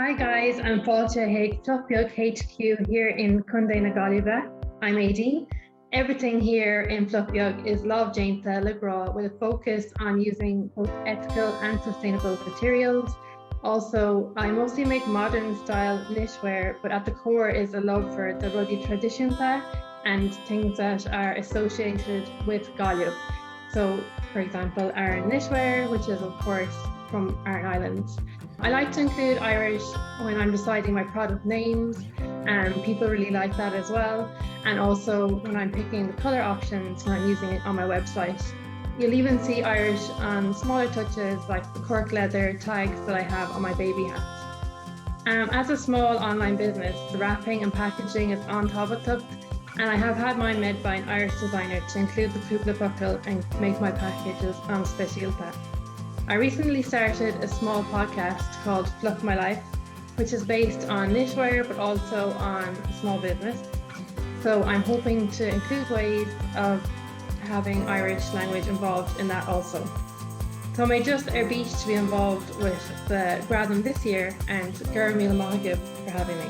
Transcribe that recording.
Hi guys, I'm páirte Haig Fluff Beag HQ here in Cunday na Gaillimhe. I'm 18. Everything here in Fluff Beag is love Jainta Libra with a focus on using both ethical and sustainable materials. Also, I mostly make modern style knitwear, but at the core is a love for the ruddy traditions and things that are associated with Gaillimhe. So, for example, our knitwear, which is of course from our islands. I like to include Irish when I'm deciding my product names, and people really like that as well. And also when I'm picking the colour options when I'm using it on my website. You'll even see Irish on smaller touches like the cork leather tags that I have on my baby hats. As a small online business, the wrapping and packaging is on tábhachtach, and I have had mine made by an Irish designer to include the cúpla buckle and make my packages on speisialta. I recently started a small podcast called Fluff My Life, which is based on knitwear but also on small business. So I'm hoping to include ways of having Irish language involved in that also. So may just to be involved with the Gradam this year, and Gaillimhe le Gaeilge for having me.